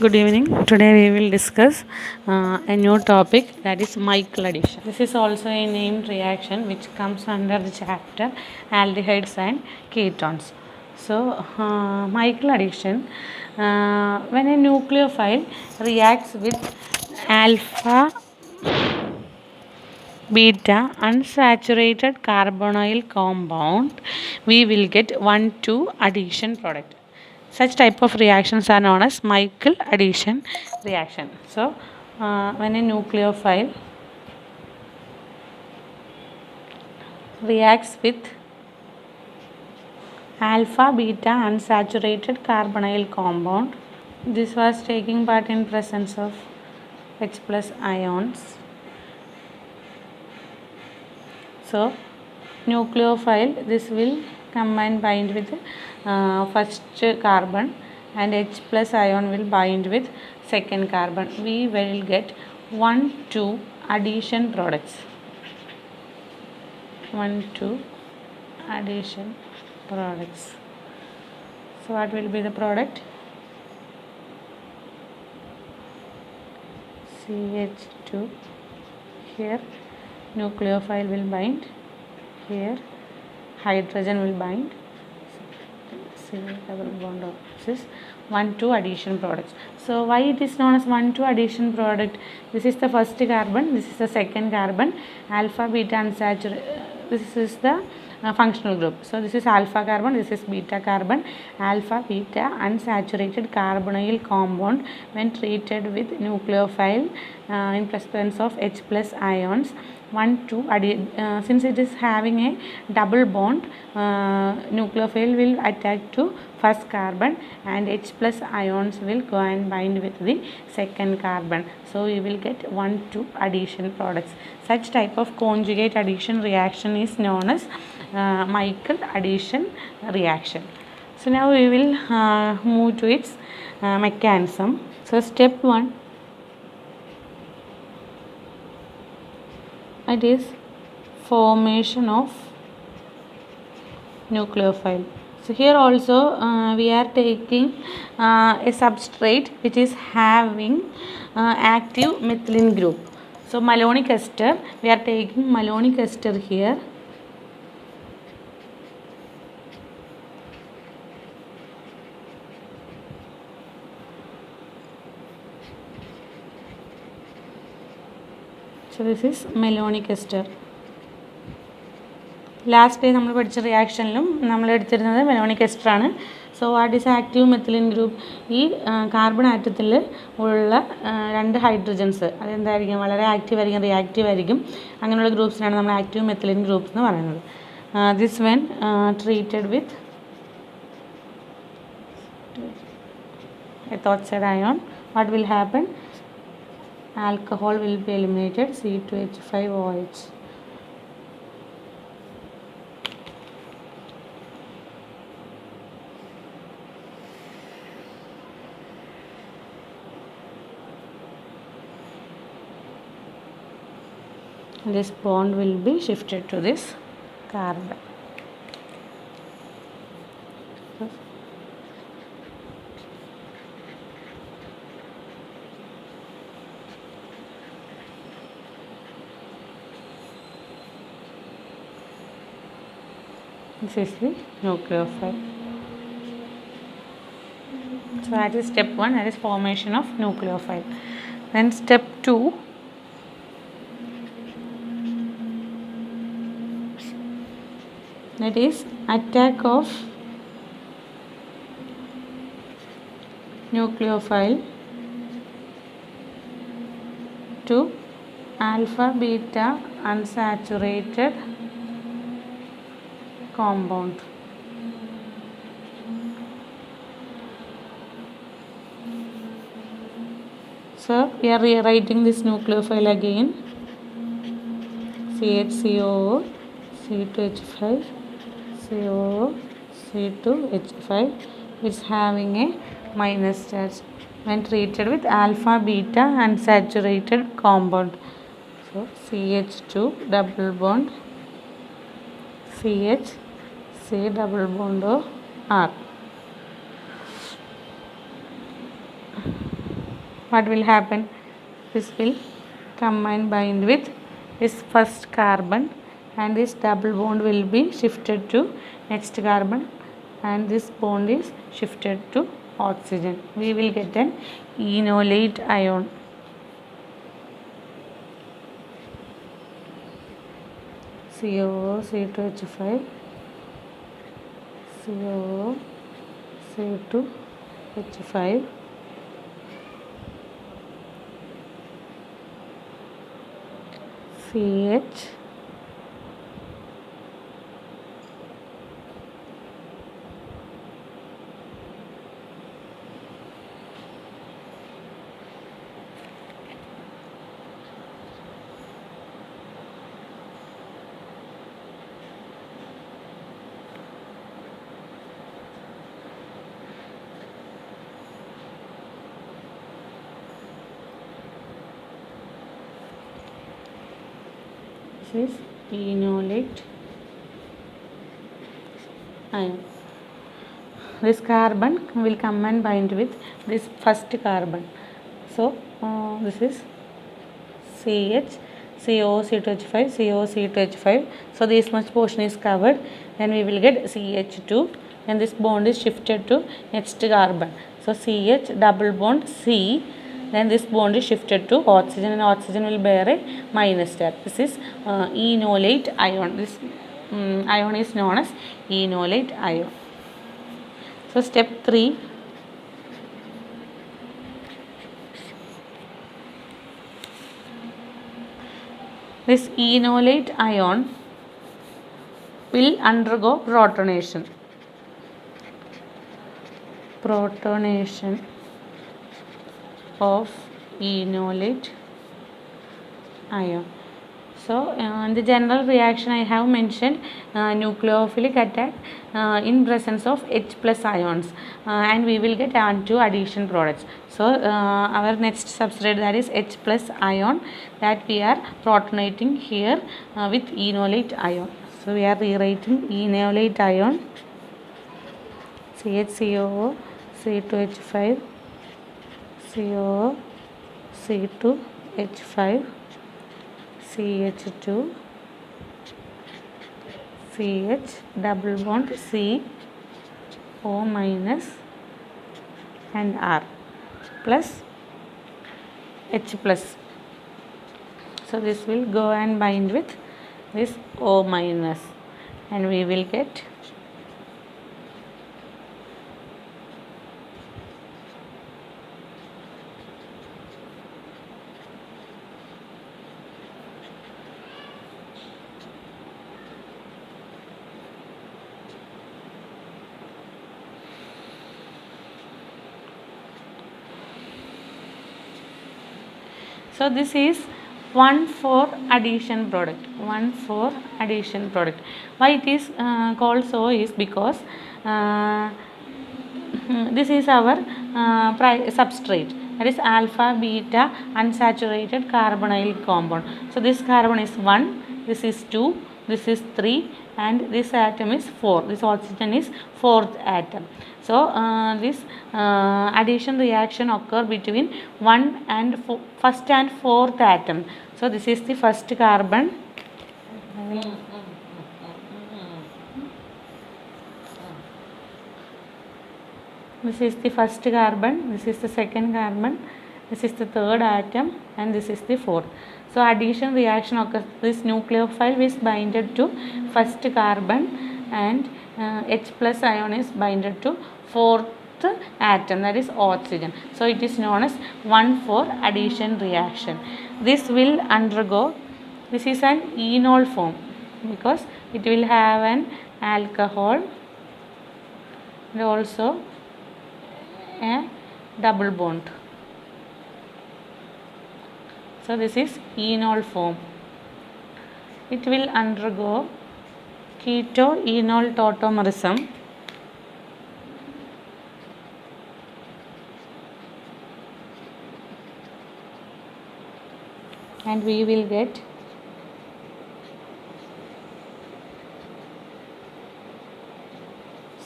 Good evening. Today we will discuss a new topic, that is Michael addition. This is also a named reaction which comes under the chapter aldehydes and ketones. So, Michael addition, when a nucleophile reacts with alpha beta unsaturated carbonyl compound, we will get 1,2 addition product. Such type of reactions are known as Michael addition reaction. So, when a nucleophile reacts with alpha beta unsaturated carbonyl compound, this was taking part in presence of H plus ions. So, nucleophile, this will combine bind with first carbon, and H plus ion will bind with second carbon. We will get 1,2 addition products. 1,2 addition products. So what will be the product? CH2. Here nucleophile will bind, here hydrogen will bind, C double bond of this is 1,2 addition products. So why it is known as 1,2 addition product? This is the first carbon, this is the second carbon, alpha beta unsaturated, this is the functional group. So this is alpha carbon, this is beta carbon. Alpha beta unsaturated carbonyl compound when treated with nucleophile in presence of H plus ions. Since it is having a double bond, nucleophile will attach to first carbon and H plus ions will go and bind with the second carbon. So we will get 1,2 addition products. Such type of conjugate addition reaction is known as Michael addition reaction. So now we will move to its mechanism. So step 1, it is formation of nucleophile. So here also we are taking a substrate which is having active methylene group. So malonic ester, we are taking malonic ester here. So this is malonic ester. Last day നമ്മൾ പഠിച്ച റിയാക്ഷനിലും നമ്മൾ എടുത്തിരുന്നത് മെലോണിക് ester ആണ്. So what is active methylene group? ഈ carbon ആറ്റത്തിൽ ഉള്ള രണ്ട് hydrogens അതെന്തായിരിക്കും, വളരെ active ആയിരിക്കും, റിയാക്റ്റീവ് ആയിരിക്കും. അങ്ങനെയുള്ള ഗ്രൂപ്പ്സിനാണ് നമ്മൾ ആക്റ്റീവ് മെത്തിലിൻ ഗ്രൂപ്പ്സ് എന്ന് പറയുന്നത്. This when treated with ethoxide ion, what will happen? Alcohol will be eliminated, C2H5OH. This bond will be shifted to this carbon. This is the nucleophile. So that is step 1, that is formation of nucleophile. Then step 2, that is attack of nucleophile to alpha beta unsaturated compound. So we are rewriting this nucleophile again. CHCOO, C2H5, COO, C2H5 is having a minus charge when treated with alpha beta unsaturated compound. So CH2 double bond CH, C double bond O R. what will happen? This will come and bind with this first carbon, and this double bond will be shifted to next carbon, and this bond is shifted to oxygen. We will get an enolate ion. COO, C2H5, COO, C2H5, CH, this is enolate ion. This carbon will come and bind with this first carbon. So this is CH, CO, C2H5, CO, C2H5. So this much portion is covered. Then we will get CH2, and this bond is shifted to next carbon. So CH double bond C. Then this bond is shifted to oxygen, and oxygen will bear a minus charge. This is enolate ion. This ion is known as enolate ion. So step 3. This enolate ion will undergo protonation. Protonation of enolate ion. So in the general reaction I have mentioned nucleophilic attack in presence of H plus ions, and we will get onto addition products. So our next substrate, that is H plus ion, that we are protonating here with enolate ion. So we are rewriting enolate ion, CHCOO, C2H5, COO, C2H5, CH2, CH double bond C, O minus and R plus H plus. So this will go and bind with this O minus, and we will get so this is 1,4 addition product. 1,4 addition product. Why it is called so is because this is our substrate, that is alpha beta unsaturated carbonyl compound. So this carbon is 1, this is 2, this is 3, and this atom is 4. This oxygen is 4th atom. So this addition reaction occur between first and 4th atom. So this is the first carbon. This is the first carbon, this is the second carbon, this is the third atom, and this is the fourth. So addition reaction occurs. This nucleophile is binded to first carbon, and H plus ion is binded to fourth atom, that is oxygen. So it is known as 1,4 addition reaction. This will undergo, this is an enol form because it will have an alcohol and also a double bond. So this is enol form. It will undergo keto-enol tautomerism, and we will get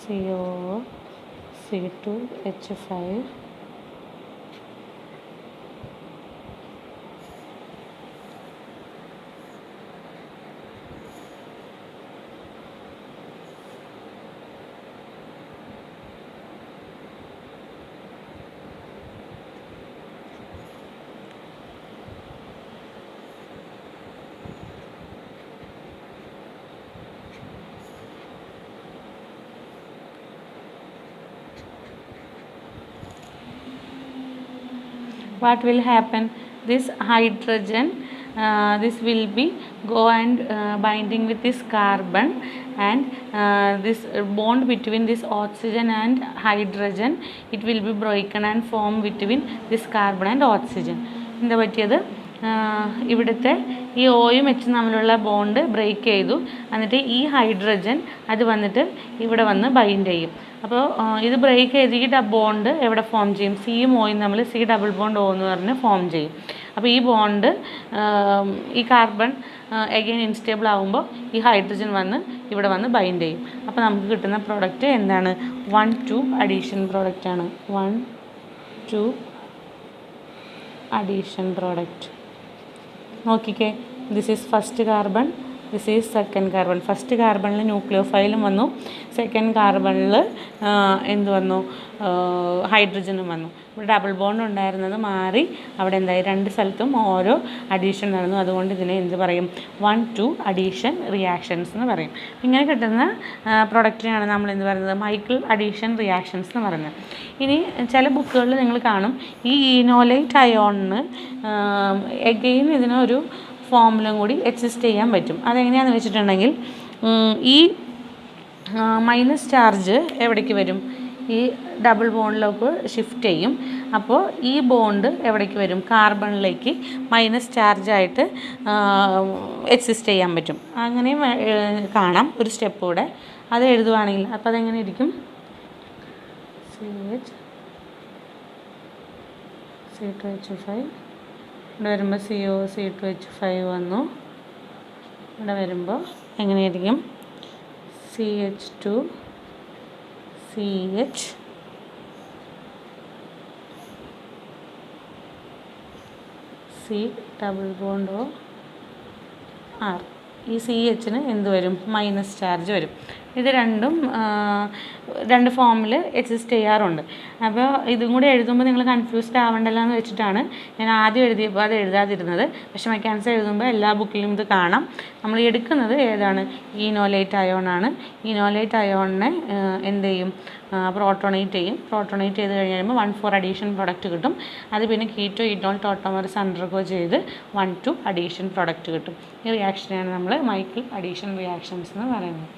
COO, C2H5, what will happen? This hydrogen, this will be go and binding with this carbon, and this bond between this oxygen and hydrogen, it will be broken and form between this carbon and oxygen. എന്താ പറ്റിയത്? ഇവിടുത്തെ ഈ ഓയും എച്ചും തമ്മിലുള്ള bond break ചെയ്തു, എന്നിട്ട് ഈ hydrogen അത് വന്നിട്ട് ഇവിടെ വന്ന് ബൈൻഡ് ചെയ്യും. അപ്പോൾ ഇത് ബ്രേക്ക് ചെയ്ത് ഈ ബോണ്ട് എവിടെ ഫോം ചെയ്യും? സിയും ഓയും തമ്മിൽ സി ഡബിൾ ബോണ്ട് ഓ എന്ന് പറഞ്ഞ് ഫോം ചെയ്യും. അപ്പോൾ ഈ ബോണ്ട് ഈ കാർബൺ എഗെയിൻ ഇൻസ്റ്റേബിൾ ആകുമ്പോൾ ഈ ഹൈഡ്രജൻ വന്ന് ഇവിടെ വന്ന് ബൈൻഡ് ചെയ്യും. അപ്പോൾ നമുക്ക് കിട്ടുന്ന പ്രോഡക്റ്റ് എന്താണ്? 1,2 അഡീഷൻ പ്രോഡക്റ്റാണ്. 1,2 അഡീഷൻ പ്രോഡക്റ്റ്. നോക്കിക്കേ, this is first carbon, this is second carbon. First കാർബണിൽ ന്യൂക്ലിയോഫൈലും വന്നു, സെക്കൻഡ് കാർബണിൽ എന്ത് വന്നു? ഹൈഡ്രജനും വന്നു. ഇവിടെ ഡബിൾ ബോണ്ട് ഉണ്ടായിരുന്നത് മാറി അവിടെ എന്തായി? രണ്ട് സ്ഥലത്തും ഓരോ അഡീഷൻ നടന്നു. അതുകൊണ്ട് ഇതിനെ എന്ത് പറയും? 1,2 അഡീഷൻ റിയാക്ഷൻസ് എന്ന് പറയും. ഇങ്ങനെ കിട്ടുന്ന പ്രൊഡക്റ്റിനാണ് നമ്മൾ എന്ത് പറയുന്നത്? മൈക്കിൾ അഡീഷൻ റിയാക്ഷൻസ് എന്ന് പറയുന്നത്. ഇനി ചില ബുക്കുകളിൽ നിങ്ങൾ കാണും ഈ ഈനോലൈറ്റ് അയോണിന് എഗെയിൻ ഇതിനൊരു ഫോമുലും കൂടി എക്സിസ്റ്റ് ചെയ്യാൻ പറ്റും. അതെങ്ങനെയാണെന്ന് വെച്ചിട്ടുണ്ടെങ്കിൽ ഈ മൈനസ് ചാർജ് എവിടേക്ക് വരും? ഈ ഡബിൾ ബോണ്ടിലേക്ക് ഷിഫ്റ്റ് ചെയ്യും. അപ്പോൾ ഈ ബോണ്ട് എവിടേക്ക് വരും? കാർബണിലേക്ക് മൈനസ് ചാർജായിട്ട് എക്സിസ്റ്റ് ചെയ്യാൻ പറ്റും. അങ്ങനെ കാണാം ഒരു സ്റ്റെപ്പ് കൂടെ. അത് എഴുതുവാണെങ്കിൽ അപ്പോൾ അതെങ്ങനെ ഇരിക്കും? C2H5 ഇവിടെ വരുമ്പോൾ CO C2H5 വന്നു. ഇവിടെ വരുമ്പോൾ എങ്ങനെയായിരിക്കും? CH2 CH C double bond O R. ഈ CHന് എന്ത് വരും? മൈനസ് ചാർജ് വരും. ഇത് രണ്ടും രണ്ട് ഫോമിൽ എക്സിസ്റ്റ് ചെയ്യാറുണ്ട്. അപ്പോൾ ഇതും കൂടി എഴുതുമ്പോൾ നിങ്ങൾ കൺഫ്യൂസ്ഡ് ആവണ്ടല്ലോ എന്ന് വെച്ചിട്ടാണ് ഞാൻ ആദ്യം എഴുതിയപ്പോൾ അത് എഴുതാതിരുന്നത്. പക്ഷേ മെക്കാനിക്സ് എഴുതുമ്പോൾ എല്ലാ ബുക്കിലും ഇത് കാണാം. നമ്മൾ എടുക്കുന്നത് ഏതാണ്? ഈനോലേറ്റ് അയോണാണ്. ഈനോലേറ്റ് അയോണിനെ എന്ത് ചെയ്യും? പ്രോട്ടോണേറ്റ് ചെയ്യും. പ്രോട്ടോണേറ്റ് ചെയ്ത് കഴിയുമ്പോൾ 1,4 അഡീഷൻ പ്രൊഡക്റ്റ് കിട്ടും. അത് പിന്നെ കീറ്റോ ഇനോൾ ടോട്ടോമറസ് അണ്ടർഗോ ചെയ്ത് 1,2 അഡീഷൻ പ്രൊഡക്റ്റ് കിട്ടും. ഈ റിയാക്ഷനെയാണ് നമ്മൾ മൈക്കിൾ അഡീഷൻ റിയാക്ഷൻസ് എന്ന് പറയുന്നത്.